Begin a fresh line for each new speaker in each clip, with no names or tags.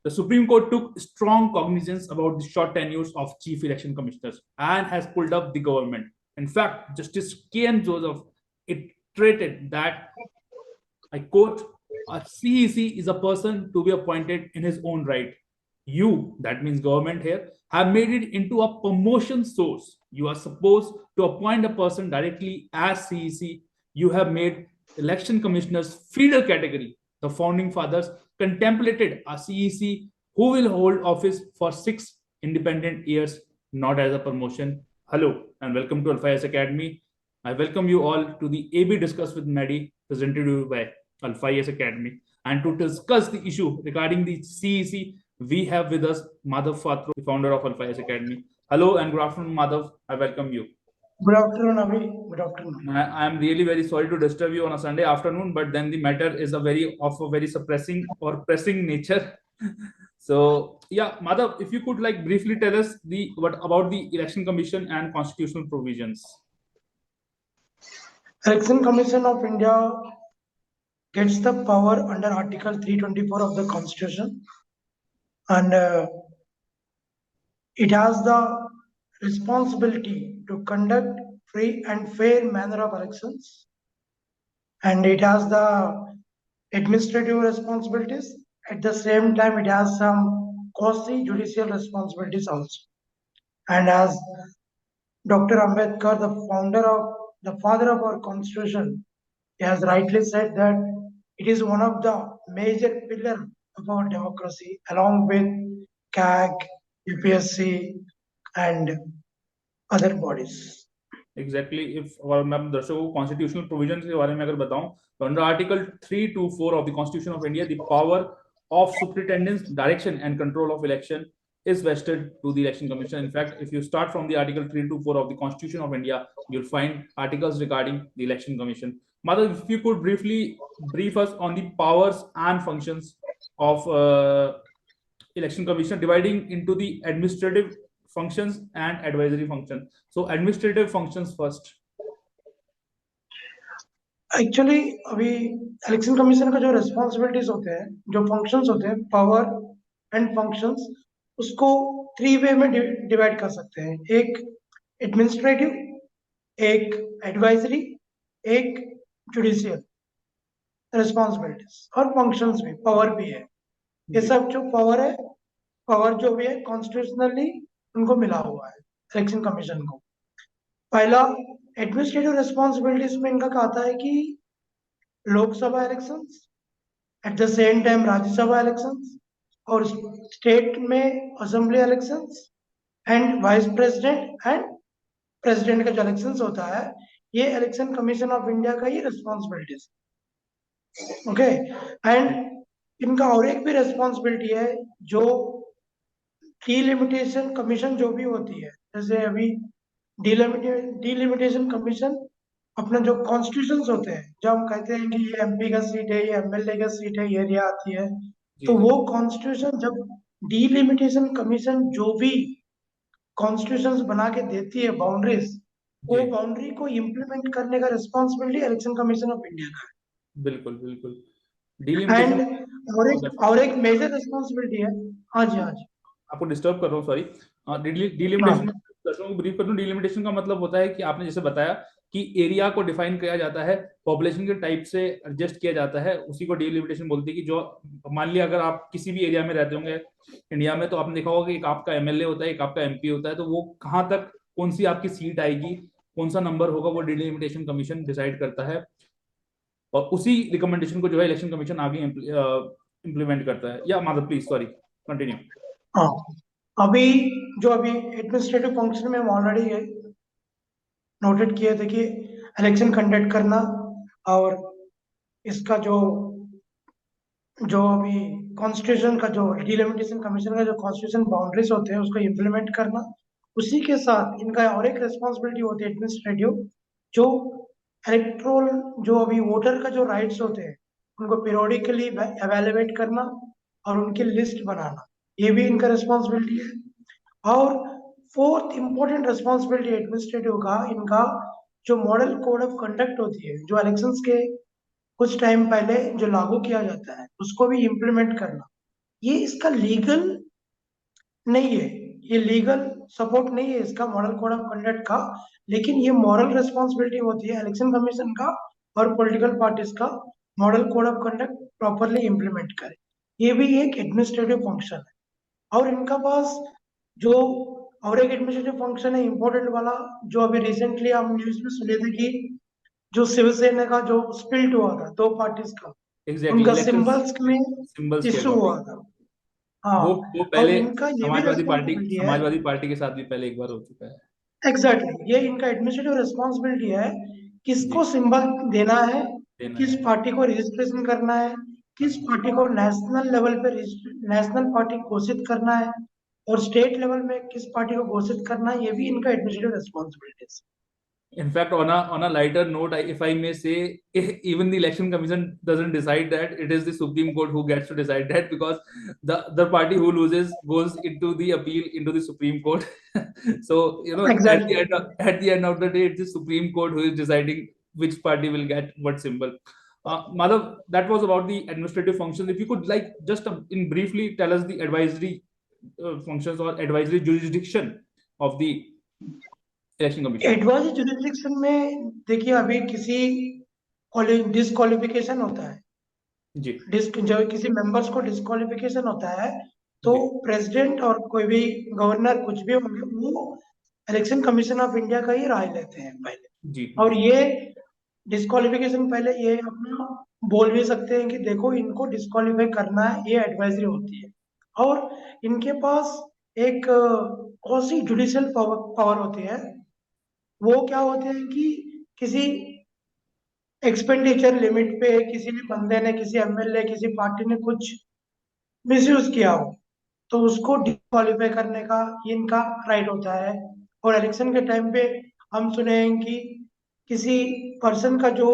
The Supreme Court took strong cognizance about the short tenures of chief election commissioners and has pulled up the government. In fact, Justice K.M. Joseph iterated that, I quote, a CEC is a person to be appointed in his own right. You, that means government here, have made it into a promotion source. You are supposed to appoint a person directly as CEC. You have made election commissioners feeder category. The founding fathers contemplated a CEC who will hold office for 6 independent years, not as a promotion. Hello and welcome to Alpha S Academy. I welcome you all to the AB Discuss with Maddie, presented to you by Alpha IS Academy. And to discuss the issue regarding the CEC, we have with us Madhav Fatro, the founder of Alpha IS Academy. Hello and good afternoon, Madhav. I welcome you.
Good afternoon, Avi. Good afternoon.
I am really very sorry to disturb you on a Sunday afternoon, but then the matter is of a very suppressing or pressing nature. So yeah, Madhav, if you could like briefly tell us what about the Election Commission and constitutional provisions.
Election Commission of India gets the power under Article 324 of the Constitution, and it has the responsibility to conduct free and fair manner of elections, and it has the administrative responsibilities. At the same time, it has some quasi judicial responsibilities also. And as Dr. Ambedkar, the father of our Constitution, he has rightly said that it is one of the major pillars of our democracy, along with CAG, UPSC, and other bodies.
Exactly. If और मैं अपने दर्शकों को constitutional provisions के बारे में अगर बताऊं, तो under Article 324 of the Constitution of India, the power of superintendence, direction, and control of election is vested to the Election Commission. In fact, if you start from the Article 324 of the Constitution of India, you'll find articles regarding the Election Commission. Madhav, if you could briefly brief us on the powers and functions of Election Commission, dividing into the administrative functions and advisory function. So administrative functions first.
Actually अभी election commission का जो responsibilities होते हैं, जो functions होते हैं, power and functions, उसको 3 वे में डिवाइड कर सकते हैं. एक एडमिनिस्ट्रेटिव, एक एडवाइजरी, एक जुडिशियल रिस्पॉन्सिबिलिटीज और फंक्शंस भी, पावर भी है. ये सब जो पावर है, पावर जो भी है कॉन्स्टिट्यूशनली उनको मिला हुआ है इलेक्शन कमीशन को. पहला एडमिनिस्ट्रेटिव रिस्पॉन्सिबिलिटीज में इनका कहता है कि Lok Sabha elections, at the same time Rajya Sabha elections और स्टेट में assembly elections and vice president and president का जो इलेक्शंस होता है, ये इलेक्शन कमीशन ऑफ इंडिया का ही रिस्पॉन्सिबिलिटीज. ओके. एंड इनका और एक भी रिस्पॉन्सिबिलिटी है, जो डिलिमिटेशन कमीशन जो भी होती है, जैसे अभी डिलिमिटेशन कमीशन अपना जो कॉन्स्टिट्यूशंस होते हैं, जब हम कहते हैं कि ये एमपी का सीट है, ये एमएलए का सीट है, ये एरिया आती है, तो वो कॉन्स्टिट्यूशन जब डिलिमिटेशन कमीशन जो भी कॉन्स्टिट्यूशंस बना के देती है बाउंड्रीज, वो बाउंड्री को इम्प्लीमेंट करने का responsibility election commission of India का है.
बिल्कुल बिल्कुल.
एंड और एक मेजर रिस्पॉन्सिबिलिटी है. हाँ जी, हाँ जी,
आपको डिस्टर्ब कर रहा हूँ, सॉरी. डिलिमिटेशन दर्शकों को ब्रीफ कर दूं. डिलिमिटेशन का मतलब होता है कि आपने जैसे बताया कि एरिया को डिफाइन किया जाता है, पॉपुलेशन के टाइप से एडजस्ट किया जाता है, उसी को डिलिमिटेशन बोलते हैं. कि जो मान लिया अगर आप किसी भी एरिया में रहते होंगे इंडिया में, तो आपने देखा होगा कि एक आपका एमएलए होता है, एक आपका एमपी होता है, तो वो कहाँ तक कौन सी आपकी सीट आएगी, कौन सा नंबर होगा, वो डिलिमिटेशन कमीशन डिसाइड करता है. और उसी रिकमेंडेशन को जो है इलेक्शन कमीशन आगे इम्प्लीमेंट करता है. या माधव प्लीज, सॉरी, कंटिन्यू.
हाँ, अभी एडमिनिस्ट्रेटिव फंक्शन में हम ऑलरेडी नोटेड किए थे कि इलेक्शन कंडक्ट करना और इसका जो अभी कॉन्स्टिट्यूशन का जो डिलिमिटेशन कमीशन का जो कॉन्स्टिट्यूशन बाउंड्रीज होते हैं उसको इम्प्लीमेंट करना. उसी के साथ इनका और एक रिस्पॉन्सिबिलिटी होती है एडमिनिस्ट्रेटिव, जो इलेक्ट्रोल जो अभी वोटर का जो राइट्स होते हैं उनको पीरियोडिकली एवेलुएट करना और उनकी लिस्ट बनाना, ये भी इनका रिस्पॉन्सिबिलिटी है. और फोर्थ इंपॉर्टेंट रिस्पॉन्सिबिलिटी एडमिनिस्ट्रेटिव का, इनका जो मॉडल कोड ऑफ कंडक्ट होती है, जो इलेक्शंस के कुछ टाइम पहले जो लागू किया जाता है, उसको भी इम्प्लीमेंट करना. ये इसका लीगल नहीं है, ये लीगल सपोर्ट नहीं है इसका मॉडल कोड ऑफ कंडक्ट का, लेकिन ये मॉरल रिस्पॉन्सिबिलिटी होती है इलेक्शन कमीशन का और पॉलिटिकल पार्टीज का, model code of conduct properly implement करे। ये भी एक एडमिनिस्ट्रेटिव फंक्शन है। और इनका पास जो और एक एडमिनिस्ट्रेटिव फंक्शन है इम्पोर्टेंट वाला, जो अभी रिसेंटली हम न्यूज में सुने थे कि जो शिवसेना का जो स्प्लिट हुआ था दो पार्टीज का,
एग्जैक्टली,
उनका
इलेक्शंस
सिंबल्स में
सिंबल्स के
इश्यू
अकॉर्डिंग।
हुआ था। हाँ,
वो
और
पहले
इनका ये भी रिस्पॉन्सिबिलिटी है।
समाजवादी पार्टी के साथ भी पहले एक बार हो चुका है।
एग्जैक्टली, ये इनका एडमिनिस्ट्रेटिव रिस्पॉन्सिबिलिटी है,
जी,
किसको सिंबल देना है,
देना
किस
है।
पार्टी को रजिस्ट्रेशन करना है, किस
हाँ,
पार्टी को नेशनल लेवल पे नेशनल पार्टी घोषित करना है, और स्टेट लेवल में किस पार्टी को घोषित करना है, ये भी इनका administrative responsibilities.
in fact, on a lighter note, if I may say, even the election commission doesn't decide that; it is the Supreme Court who gets to decide that, because the party who loses goes into the appeal into the Supreme Court. So
exactly.
at the end of the day, it's the Supreme Court who is deciding which party will get what symbol. Madhav, that was about the administrative functions. If you could, like, just in briefly tell us the advisory functions or advisory jurisdiction of the election commission.
Advance jurisdiction में देखिए, अभी किसी disqualification होता है,
जी,
जब किसी members को disqualification होता है, तो
जी,
प्रेसिडेंट और कोई भी गवर्नर कुछ भी होंगे, वो इलेक्शन कमीशन ऑफ इंडिया का ही राय लेते हैं पहले।
जी,
और
जी।
ये डिस्क्वालिफिकेशन पहले ये अपना बोल भी सकते हैं कि देखो इनको डिस्क्वालीफाई करना है, ये एडवाइजरी होती है। और इनके पास एक कौन सी जुडिशियल पावर होती है, वो क्या होते हैं कि किसी एक्सपेंडिचर लिमिट पे किसी भी बंदे ने, किसी एमएलए, किसी पार्टी ने कुछ मिसयूज किया हो, तो उसको डिस्क्वालीफाई करने का ये इनका राइट होता है। और इलेक्शन के टाइम पे हम सुने हैं कि किसी पर्सन का जो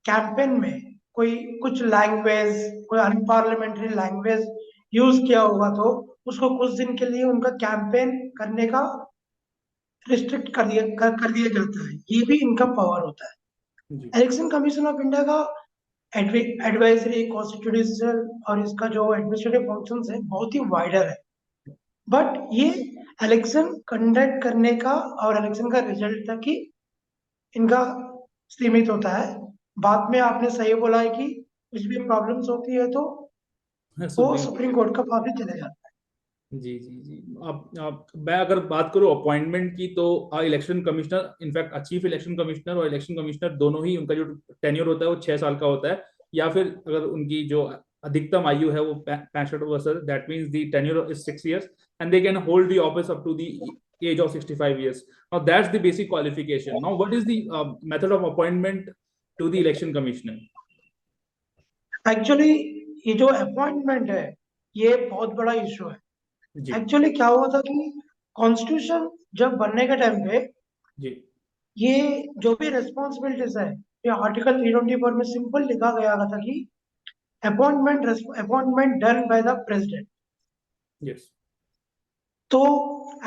कैंपेन में कोई कुछ लैंग्वेज, कोई अनपार्लियामेंट्री लैंग्वेज यूज किया होगा, तो उसको कुछ दिन के लिए उनका कैंपेन करने का रिस्ट्रिक्ट कर दिया जाता है। ये भी इनका पावर होता
जी,
है। इलेक्शन कमीशन ऑफ इंडिया का एडवाइजरी, कॉन्स्टिट्यूशनल और इसका जो एडमिनिस्ट्रेटिव फंक्शंस है बहुत ही वाइडर है। बट ये इलेक्शन कंडक्ट करने का और इलेक्शन का रिजल्ट तक ही इनका सीमित होता है। बाद में आपने सही बोला है कि कुछ भी प्रॉब्लम्स होती है तो वो
सुप्रीम
सुप्रीम
कोर्ट।
कोर्ट का पास भी चले जाता
जी, जी, जी। अब मैं अगर बात करूं अपॉइंटमेंट की, तो election commissioner, in fact chief election commissioner और इलेक्शन कमिश्नर दोनों ही, उनका जो टेन्योर होता है वो 6 साल का होता है। या फिर अगर उनकी जो अधिकतम आयु है वो 65 वर्ष, that means the tenure is 6 years, and they can hold the office up to the age of 65 years. Now that's the basic qualification. Now what is the method of appointment to the election commissioner?
है। Actually ये जो appointment है, ये बहुत बड़ा issue है।
जी,
actually क्या हुआ था कि कॉन्स्टिट्यूशन जब बनने के टाइम पे
जी,
ये जो भी रेस्पॉन्सिबिलिटीज है, ये आर्टिकल 324 में सिंपल लिखा गया था कि appointment done by the president.
Yes,
तो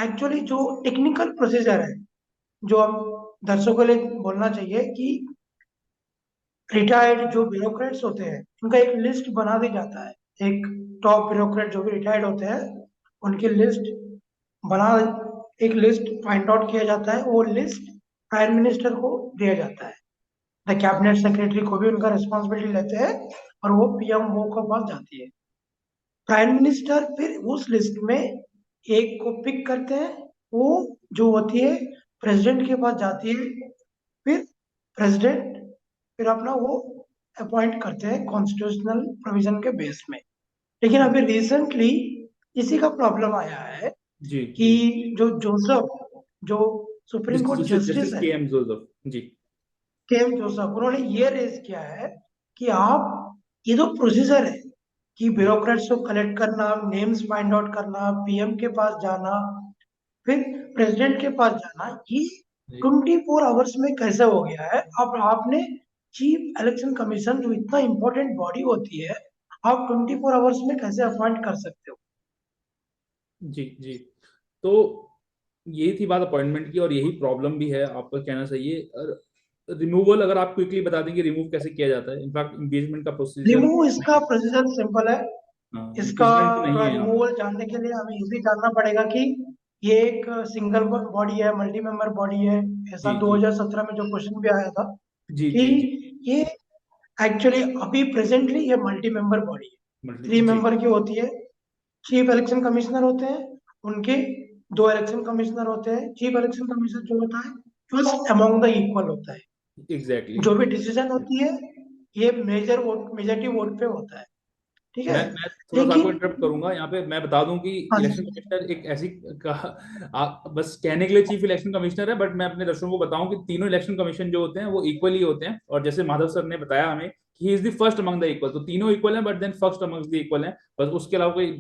एक्चुअली जो टेक्निकल प्रोसीजर है, जो हम दर्शकों के लिए बोलना चाहिए कि रिटायर्ड जो ब्यूरोक्रेट्स होते हैं उनका एक लिस्ट बना दिया जाता है। एक टॉप ब्यूरोक्रेट जो भी रिटायर्ड होते हैं, उनकी लिस्ट बना एक लिस्ट फाइंड आउट किया जाता है। वो लिस्ट प्राइम मिनिस्टर को दिया जाता है। द कैबिनेट सेक्रेटरी को भी उनका रिस्पॉन्सिबिलिटी लेते हैं, और वो पीएमओ के पास जाती है। प्राइम मिनिस्टर फिर उस लिस्ट में एक को पिक करते हैं, वो जो होती है प्रेसिडेंट के पास जाती है। फिर प्रेसिडेंट फिर अपना वो अपॉइंट करते हैं कॉन्स्टिट्यूशनल प्रोविजन के बेस में। लेकिन अभी रिसेंटली इसी का प्रॉब्लम आया है
जी,
कि
जी।
जो जोसेफ, जो supreme court
justice
justice
justice
है,
के एम जोसेफ जी।
के एम जोसेफ, उन्होंने ये रेज किया है कि आप ये जो प्रोसीजर है कि
जी,
ब्यूरोक्रेट्स को कलेक्ट करना, नेम्स फाइंड आउट करना, पीएम के पास जाना, फिर प्रेसिडेंट के पास जाना, ये
जी,
24 आवर्स में कैसे हो गया है। अब आपने चीफ इलेक्शन कमीशन जो इतना इंपॉर्टेंट बॉडी होती है, आप 24 आवर्स में कैसे अपॉइंट कर सकते हो।
जी, जी। तो यही थी बात अपॉइंटमेंट की, और यही प्रॉब्लम भी है, आपका कहना सही है। रिमूवल अगर आप क्विकली बता देंगे रिमूव कैसे किया जाता है, इनफैक्ट इंगेजमेंट का प्रोसीजर।
रिमूव इसका प्रोसीजर सिंपल है।
हाँ,
इसका
इम्पीचमेंट नहीं
थोड़ा
है यहाँ पे।
रिमूवल जानने के लिए हमें इजी जानना पड़ेगा कि ये एक सिंगल बॉडी है, मल्टी मेंबर बॉडी है। ऐसा
जी जी
2017 में जो क्वेश्चन भी आया था
जी
कि
जी जी।
ये एक्चुअली अभी प्रेजेंटली ये मल्टी मेंबर बॉडी है।
मल्टी
3
जी
मेंबर की होती है। चीफ इलेक्शन कमिश्नर होते हैं, उनके 2 इलेक्शन कमिश्नर होते हैं। चीफ इलेक्शन कमिश्नर जो होता है फर्स्ट अमॉन्ग द इक्वल होता है।
एग्जैक्टली।
जो भी डिसीजन होती है ये मेजॉरिटी वोट पे होता है। ठीक है।
मैं थोड़ा सा आपको
लेकिन
इंटरप्ट करूंगा यहाँ पे। मैं बता दूं कि
हाँ जी।
इलेक्शन कमिश्नर एक ऐसी बस कहने के लिए चीफ इलेक्शन कमिश्नर है, बट मैं अपने दर्शकों को बताऊं कि तीनों इलेक्शन कमीशन जो होते हैं वो इक्वली होते हैं। और जैसे माधव सर ने बताया हमें कि he is the first among the equal, तो तीनों इक्वल हैं, but then first among the equal है। बस उसके अलावा कोई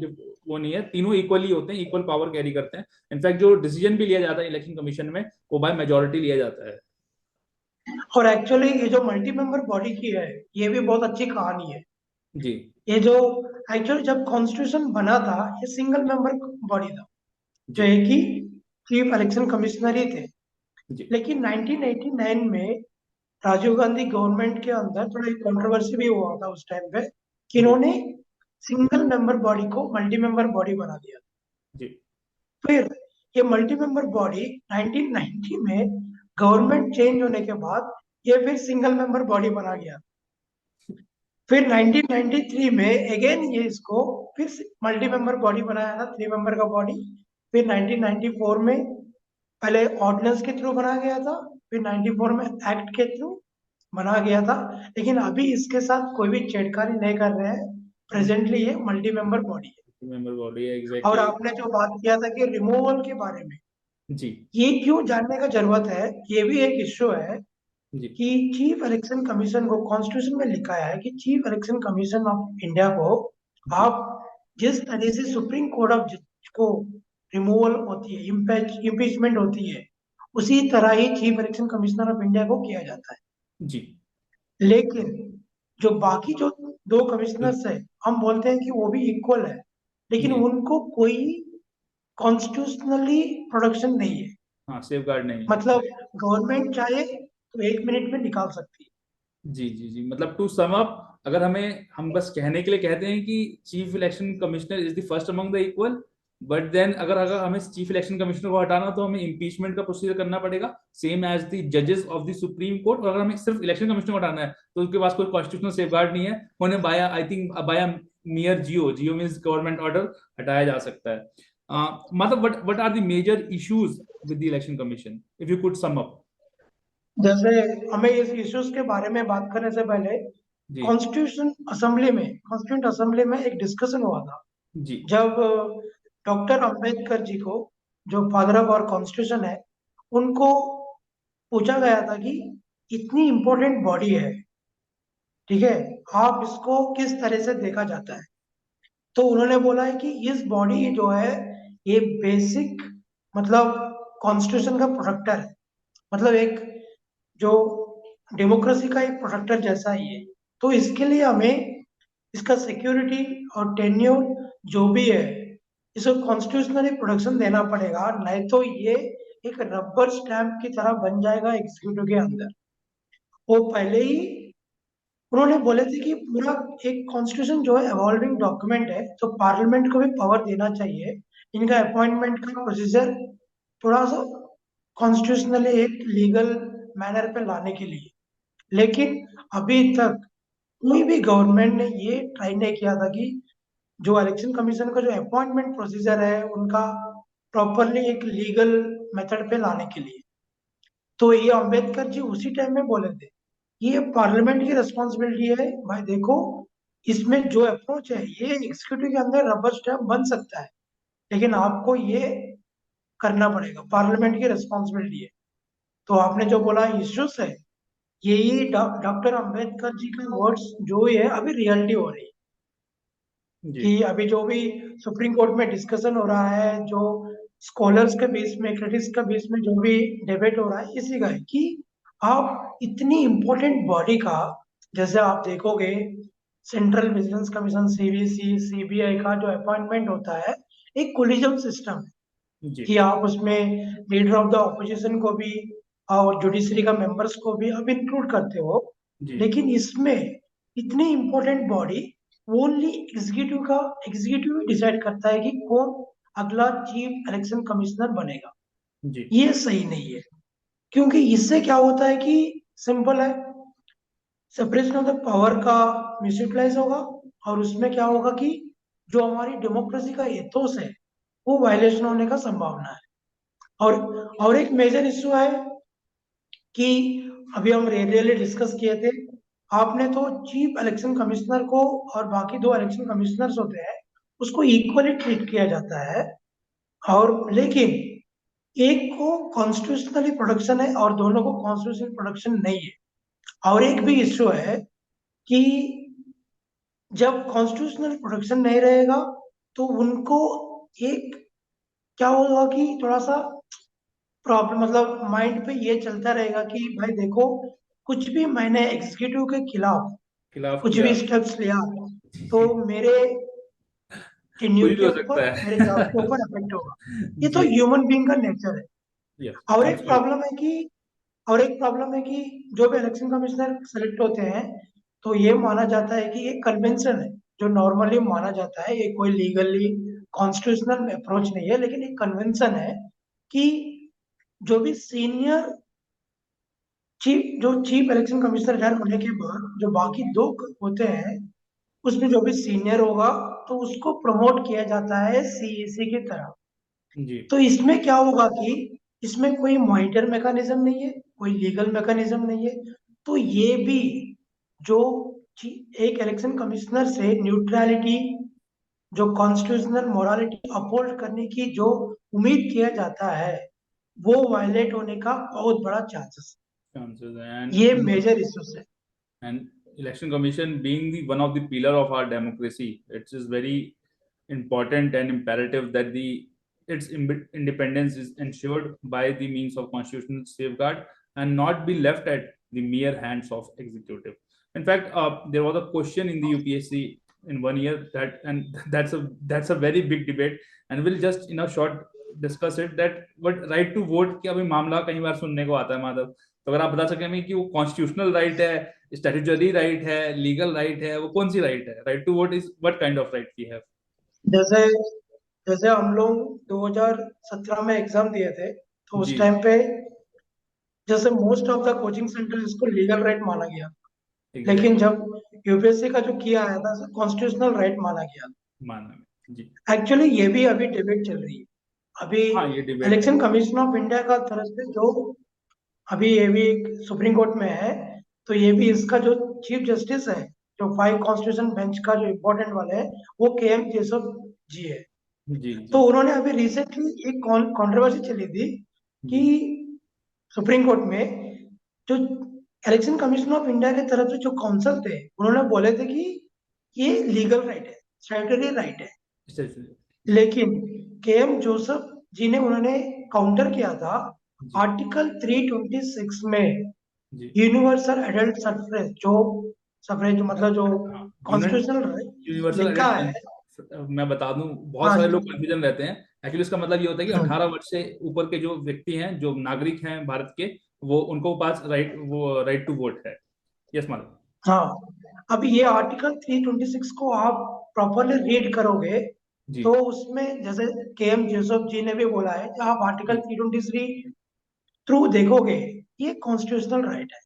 वो नहीं है, तीनों इक्वली होते हैं, इक्वल पावर कैरी करते हैं। इनफैक्ट जो डिसीजन भी लिया जाता है इलेक्शन कमीशन में वो बाय मेजोरिटी लिया जाता है।
और एक्चुअली ये जो मल्टी मेंबर बॉडी की है ये भी बहुत अच्छी कहानी है।
जी
ये जो एक्चुअली जब कॉन्स्टिट्यूशन बना था ये सिंगल मेंबर बॉडी था, जो
जी
है कि चीफ इलेक्शन कमिश्नर ही थे।
जी
लेकिन 1989 में राजीव गांधी गवर्नमेंट के अंदर थोड़ा एक कंट्रोवर्सी भी हुआ था उस टाइम पे कि
जी
इन्होंने सिंगल मेंबर बॉडी को मल्टी मेंबर बॉडी बना दिया।
जी
फिर ये मल्टी मेंबर बॉडी 1990 में गवर्नमेंट चेंज होने के बाद ये फिर सिंगल मेंबर बॉडी बना गया। फिर 1993 में अगेन ये इसको फिर मल्टी मेंबर बॉडी बनाया था, 3 मेंबर का बॉडी। फिर 1994 में पहले ऑर्डिनेंस के थ्रू बनाया गया था, फिर 94 में एक्ट के थ्रू बना गया था। लेकिन अभी इसके साथ कोई भी छेड़खानी नहीं कर रहे हैं। प्रेजेंटली ये मल्टी मेंबर बॉडी है।
मेंबर बॉडी है
और
एग्जैक्टली।
आपने जो बात किया था कि रिमूवल के बारे में,
जी
ये क्यों जानने का जरूरत है, ये भी एक इश्यू है
जी
कि चीफ इलेक्शन कमीशन को कॉन्स्टिट्यूशन में लिखा है कि chief election commission of India को
जी
आप जिस तरह से सुप्रीम कोर्ट ऑफ जज को रिमूवल होती है, इम्पीचमेंट होती है, उसी तरह ही chief election commissioner of India को किया जाता है।
जी
लेकिन जो बाकी जो 2 कमिश्नर्स है हम बोलते हैं कि वो भी इक्वल है, लेकिन
जी।
उनको कोई कॉन्स्टिट्यूशनली प्रोटेक्शन नहीं है।
हाँ, सेफ गार्ड नहीं है।
मतलब गवर्नमेंट चाहे तो 1 मिनट में निकाल सकती है।
जी जी जी, मतलब टू सम अप, अगर हम बस कहने के लिए कहते हैं कि chief election commissioner is the first among the equal, but then अगर अगर हमें चीफ इलेक्शन कमिश्नर को हटाना तो हमें इम्पीचमेंट का प्रोसीजर करना पड़ेगा, सेम एज द जजेस ऑफ द सुप्रीम कोर्ट। और अगर हमें सिर्फ इलेक्शन कमिश्नर को हटाना है तो उसके पास कोई कॉन्स्टिट्यूशनल सेफ गार्ड नहीं है, उन्हें बाया I think via mere GO means government order हटाया जा सकता है। मतलब what are the major issues with the election commission, if you could sum up.
जैसे हमें इस इश्यूज के बारे में बात करने से पहले
जी
कॉन्स्टिट्यूंट असेंबली में एक डिस्कशन हुआ था।
जी
जब डॉक्टर अंबेडकर जी को, जो फादर ऑफ आवर कॉन्स्टिट्यूशन है, उनको पूछा गया था कि इतनी इंपॉर्टेंट बॉडी है, ठीक है, आप इसको किस तरह से देखा जाता है। तो उन्होंने बोला है कि इस बॉडी जो है ये बेसिक, मतलब कॉन्स्टिट्यूशन का प्रोटेक्टर है। मतलब एक जो डेमोक्रेसी का एक प्रोटेक्टर जैसा ही है। तो इसके लिए हमें इसका सिक्योरिटी और टेन्योर जो भी है इसको कॉन्स्टिट्यूशनली प्रोटेक्शन देना पड़ेगा, नहीं तो ये एक रबर स्टैंप की तरह बन जाएगा एग्जीक्यूटिव के अंदर। वो पहले ही उन्होंने बोले थे कि पूरा एक कॉन्स्टिट्यूशन जो है एवॉल्विंग डॉक्यूमेंट है, तो पार्लियामेंट को भी पावर देना चाहिए इनका अपॉइंटमेंट का प्रोसीजर थोड़ा सा कॉन्स्टिट्यूशनली एक लीगल मैनर पे लाने के लिए। लेकिन अभी तक कोई भी गवर्नमेंट ने ये ट्राई नहीं किया था कि जो इलेक्शन कमीशन का जो अपॉइंटमेंट प्रोसीजर है उनका प्रॉपरली एक लीगल मेथड पे लाने के लिए। तो ये अम्बेडकर जी उसी टाइम में बोले थे ये पार्लियामेंट की रिस्पॉन्सिबिलिटी है। भाई देखो, इसमें जो अप्रोच है ये एग्जीक्यूटिव के अंदर रबर स्टैम्प बन सकता है, लेकिन आपको ये करना पड़ेगा, पार्लियामेंट की रिस्पॉन्सिबिलिटी है। तो आपने जो बोला इश्यूज है, यही डॉक्टर अंबेडकर जी का वर्ड्स जो है अभी रियलिटी हो रही है।
जी
कि अभी जो भी सुप्रीम कोर्ट में डिस्कशन हो रहा है, जो स्कॉलर्स के बीच में, क्रिटिक्स के बीच में जो भी डिबेट हो रहा है, इसी का है कि आप इतनी इंपॉर्टेंट बॉडी का, जैसे आप देखोगे central vigilance commission CVC CBI का जो अपॉइंटमेंट होता है एक कोलिजियम सिस्टम है
जी
कि आप उसमें लीडर ऑफ द ऑपोजिशन को भी और जुडिशरी का मेंबर्स को भी आप इंक्लूड करते हो।
जी
लेकिन इसमें इतनी important body only executive decide करता है कि कौन अगला चीफ इलेक्शन कमिश्नर बनेगा।
जी
ये सही नहीं है, क्योंकि इससे क्या होता है कि सिंपल है, सेपरेशन ऑफ द पावर का मिसयूटिलाइज होगा, और उसमें क्या होगा कि जो हमारी डेमोक्रेसी का एथोस है वो वायलेशन होने का संभावना है। और एक मेजर इश्यू है कि अभी हम रेडियली डिस्कस किए थे, आपने तो चीफ इलेक्शन कमिश्नर को और बाकी दो इलेक्शन कमिश्नर्स होते हैं उसको इक्वली ट्रीट किया जाता है, और लेकिन एक को कॉन्स्टिट्यूशनली प्रोटेक्शन है और दोनों को कॉन्स्टिट्यूशनल प्रोटेक्शन नहीं है। और एक भी इश्यू है कि जब कॉन्स्टिट्यूशनल प्रोटेक्शन नहीं रहेगा तो उनको एक क्या होगा कि थोड़ा सा प्रॉब्लम, मतलब माइंड पे ये चलता रहेगा कि भाई देखो, कुछ भी मैंने एग्जीक्यूटिव के खिलाफ
खिलाफ
कुछ
किया।
भी स्टेप्स लिया तो मेरे
कुछ
टेन्यूर
भी
के
हो
ऊपर,
सकता
मेरे
है।
जॉब के ऊपर इफेक्ट होगा। ये तो
जी।
ह्यूमन बीइंग का नेचर है।
यस।
और एक
एब्सोल्युटली।
प्रॉब्लम है कि और एक प्रॉब्लम है कि जो भी इलेक्शन कमिश्नर सेलेक्ट होते हैं तो ये माना जाता है कि ये कन्वेंशन है, जो नॉर्मली माना जाता है, ये कोई लीगली कॉन्स्टिट्यूशनल अप्रोच नहीं है, लेकिन एक कन्वेंशन है कि जो भी senior chief election commissioner retire होने के बाद जो बाकी दो होते हैं उसमें जो भी सीनियर होगा तो उसको प्रमोट किया जाता है सीईसी की तरह।
जी
तो इसमें क्या होगा कि इसमें कोई मॉनिटर मैकेनिज्म नहीं है, कोई लीगल मैकेनिज्म नहीं है। तो ये भी जो एक इलेक्शन कमिश्नर से न्यूट्रलिटी, जो कॉन्स्टिट्यूशनल मोरालिटी अपहोल्ड करने की जो उम्मीद किया जाता है वो वायलेट होने का बहुत बड़ा चांसेस
chances
है। ये
and
मेजर इश्यूज है।
and election commission being the one of the pillar of our democracy, it is very important and imperative that the its independence is ensured by the means of constitutional safeguard and not be left at the mere hands of executive. In fact, there was a question in the UPSC in 1 year that, and that's a very big debate, and we'll just in a short discuss it, that what right to vote की अभी मामला कई बार सुनने को आता है माधव। तो अगर आप बता सकें हमें कि वो कॉन्स्टिट्यूशनल राइट है, स्टैट्यूटरी राइट है, लीगल राइट है, वो कौन सी राइट है? Right to vote is what kind of right we have?
जैसे जैसे हम लोग 2017 में एग्जाम दिए थे तो उस
जी
टाइम पे जैसे most of the coaching centre इसको लीगल राइट माना गया, लेकिन
एग्जैक्टली।
जब यूपीएससी का जो किया आया था कॉन्स्टिट्यूशनल राइट माना गया।
माना में जी।
एक्चुअली ये भी अभी डिबेट चल रही है। अभी
हाँ ये debate.
Election commission of India का तरफ से जो अभी ये भी सुप्रीम कोर्ट में है, तो ये भी इसका जो चीफ जस्टिस है, जो फाइव कॉन्स्टिट्यूशन बेंच का जो इम्पोर्टेंट वाले है वो के एम केशव जी है।
जी
तो
जी
उन्होंने अभी रिसेंटली एक कंट्रोवर्सी चली थी कि
जी
सुप्रीम कोर्ट में जो इलेक्शन कमीशन ऑफ इंडिया की तरफ से जो काउंसिल थे उन्होंने बोले थे कि ये लीगल राइट है, स्टैट्यूटरी राइट है। लेकिन के एम जोसेफ जी ने उन्होंने काउंटर किया था
जी
आर्टिकल 326 में,
जी।
यूनिवर्सल एडल्ट सफरेज, जो सफरेज मतलब जो
हाँ
कॉन्स्टिट्यूशनल
यूनिवर्सल
लिखा
एडेल्ट
है।
सेंस, मैं बता दूं बहुत
हाँ
सारे
जी।
लोग कंफ्यूजन रहते हैं। एक्चुअली इसका मतलब ये होता है कि
हाँ
18 वर्ष से ऊपर के जो व्यक्ति हैं, जो नागरिक हैं भारत के, वो उनको पास राइट टू वोट है। Yes madam.
हाँ। अब ये आर्टिकल 326 को आप प्रॉपरली रीड करोगे
जी
तो उसमें जैसे के एम जोसेफ जी ने भी बोला है कि आप आर्टिकल
जी।
323 थ्रू देखोगे, ये कॉन्स्टिट्यूशनल राइट है।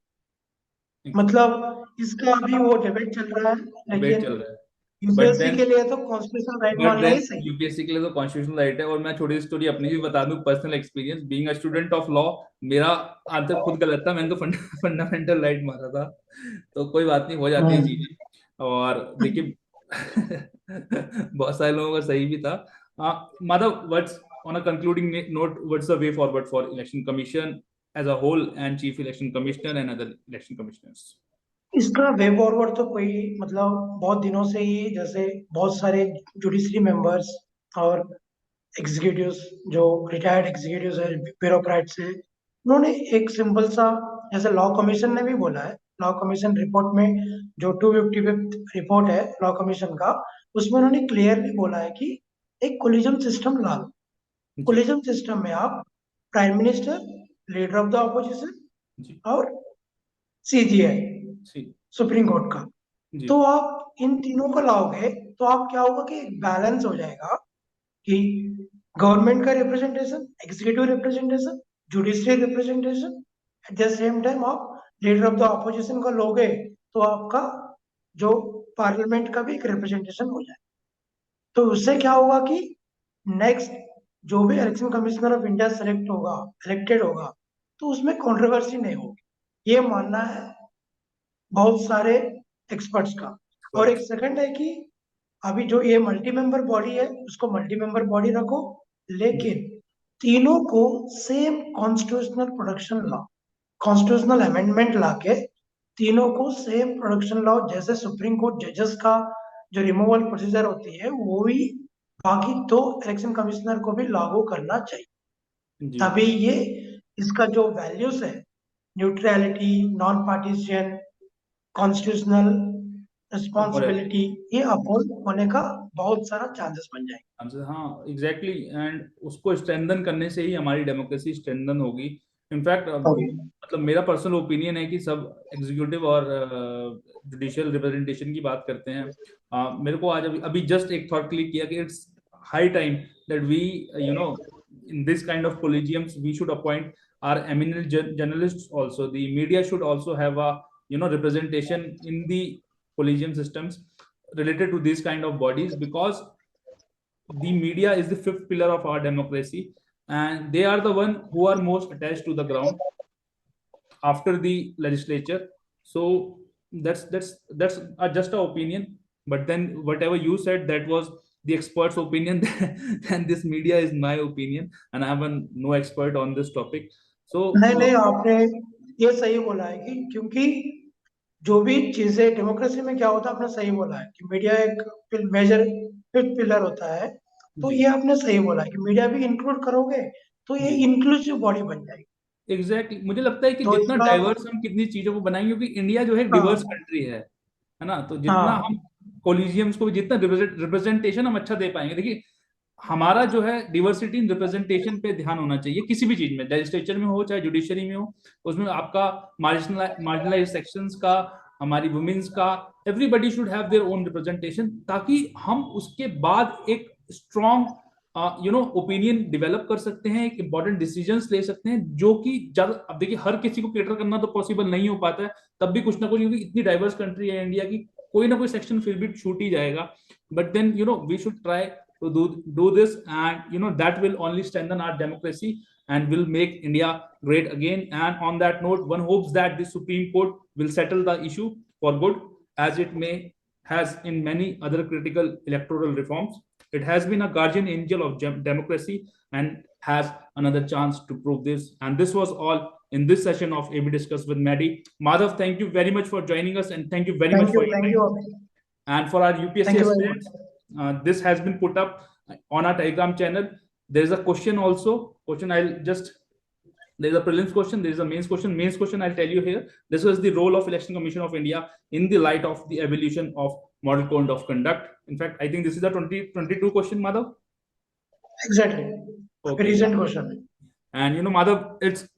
डिबेट
मतलब इसका अभी वो डिबेट चल रहा है, लेकिन
चल रहा है। बट
यूपीएससी
देन
के लिए तो कॉन्स्टिट्यूशनल राइट
बट
मानना
देन
ही सही है।
यूपीएससी के लिए तो कॉन्स्टिट्यूशनल राइट है। और मैं छोटी सी स्टोरी अपनी भी बता दूं, personal experience being a student of law. मेरा आंसर खुद गलत था, मैंने तो फंडामेंटल राइट मारा था। तो कोई बात नहीं, हो जाती है
हम्म।
चीजें। और देखिए बहुत सारे लोगों का सही भी था। Madhav, what's on a concluding note, what's the way forward for election commission as a whole and chief election commissioner and other election commissioners?
इसका वे फॉरवर्ड तो कोई, मतलब बहुत दिनों से ही जैसे बहुत सारे जुडिशरी मेंबर्स और एग्जीक्यूटिव्स, जो रिटायर्ड एग्जीक्यूटिव्स है, ब्यूरोक्रेट्स है, उन्होंने एक सिंपल सा, जैसे लॉ कमीशन ने भी बोला है, लॉ कमीशन रिपोर्ट में जो 255 रिपोर्ट है लॉ कमीशन का, उसमें उन्होंने क्लियरली बोला है कि एक कोलिजन सिस्टम ला लो।
जी
कोलिजन सिस्टम में आप prime minister, leader of the opposition
ji
और सीजीआई,
जी
सुप्रीम कोर्ट का,
जी
तो आप इन तीनों को लाओगे तो आप क्या होगा कि एक बैलेंस हो जाएगा कि गवर्नमेंट का representation, executive representation, judicial representation, at the same time आप लीडर ऑफ द ऑपोजिशन को लोगे तो आपका जो पार्लियामेंट का भी एक रिप्रेजेंटेशन हो जाए। तो उससे क्या होगा कि नेक्स्ट जो भी election commissioner of India select होगा, इलेक्टेड होगा, तो उसमें कंट्रोवर्सी नहीं होगी, ये मानना है बहुत सारे एक्सपर्ट्स का। और एक सेकंड है कि अभी जो ये मल्टी मेंबर बॉडी है उसको मल्टी मेंबर बॉडी रखो, लेकिन तीनों को same constitutional production law, constitutional amendment लाके तीनों को सेम प्रोडक्शन लॉ, जैसे सुप्रीम कोर्ट जजेस का जो रिमूवल प्रोसीजर होती है वो भी बाकी दो इलेक्शन कमिश्नर को भी लागू करना चाहिए।
जी
तभी ये इसका जो वैल्यूज है, neutrality, non partisan, constitutional responsibility, ये अपहोल्ड होने का बहुत सारा चांसेस बन जाएंगे।
हाँ एग्जैक्टली, एंड उसको स्ट्रेंथन करने से ही हमारी डेमोक्रेसी स्ट्रेंथन होगी। इनफैक्ट मतलब मेरा पर्सनल ओपिनियन है कि सब एग्जीक्यूटिव और जुडिशियल रिप्रेजेंटेशन की बात करते हैं। मेरे को आज अभी जस्ट एक थॉट क्लिक किया कि it's high time that we in this kind of collegiums we should appoint our eminent journalists also. The media should also have a representation in the collegium systems related to these kind of bodies, because the media is the fifth pillar of our democracy, and they are the one who are most attached to the ground after the legislature. So that's just an opinion, but then whatever you said, that was the expert's opinion. And this media is my opinion, and I am no expert on this topic. So
नहीं नहीं, आपने ये सही बोला है कि क्योंकि जो भी चीजें डेमोक्रेसी में क्या होता है, आपने सही बोला है कि मीडिया एक मेजर फिफ्थ पिलर होता है। तो
जी
ये आपने सही बोला है कि मीडिया भी इंक्लूड करोगे तो ये
जी
इंक्लूसिव बॉडी बन जाएगी।
एग्जैक्टली, मुझे लगता है कि
तो
जितना
इसका
डाइवर्स हम कितनी चीजों को बनाएंगे, क्योंकि इंडिया जो है डिवर्स
हाँ
कंट्री है ना, तो जितना
हाँ
हम कोलिजियम्स को जितना रिप्रेजेंटेशन हम अच्छा दे पाएंगे। देखिए, हमारा जो है डिवर्सिटी इन रिप्रेजेंटेशन पे ध्यान होना चाहिए किसी भी चीज में, लेजिस्लेचर में हो चाहे जुडिशरी में हो, उसमें आपका मार्जिनलाइज सेक्शंस का, हमारी वुमेन्स का, everybody should have their own representation, ताकि हम उसके बाद एक स्ट्रॉन्ग ओपिनियन डेवलप कर सकते हैं, एक इंपॉर्टेंट डिसीजंस ले सकते हैं, जो कि ज्यादा, अब देखिए हर किसी को केटर करना तो पॉसिबल नहीं हो पाता है, तब भी कुछ ना कुछ, क्योंकि इतनी डाइवर्स कंट्री है इंडिया की, कोई ना कोई सेक्शन फिर भी छूट ही जाएगा। But then we should try to do this, and that will only strengthen our democracy and will make India great again. And on that note, one hopes that the Supreme Court will settle the issue for good, as it may has in many other critical electoral reforms. It has been a guardian angel of democracy and has another chance to prove this. And this was all in this session of AB Discuss with Maddie. Madhav, thank you very much for joining us, and thank you very much for your
thank
time.
You
And for our UPSC
thank you very
aspirants, this has been put up on our Telegram channel. There is a question also. There is a prelims question, there is a mains question. Mains question, I'll tell you here. This was the role of Election Commission of India in the light of the evolution of Model Code of Conduct. In fact, I think this is a 2022 question, Madhav.
Exactly
Okay.
Recent question है।
And Madhav,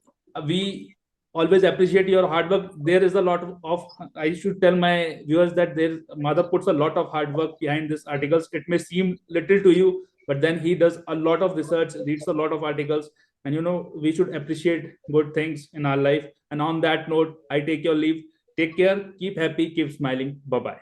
we always appreciate your hard work. There is a lot of, I should tell my viewers that Madhav puts a lot of hard work behind these articles. It may seem little to you, but then he does a lot of research, reads a lot of articles, and we should appreciate good things in our life. And on that note, I take your leave. Take care, keep happy, keep smiling. Bye bye.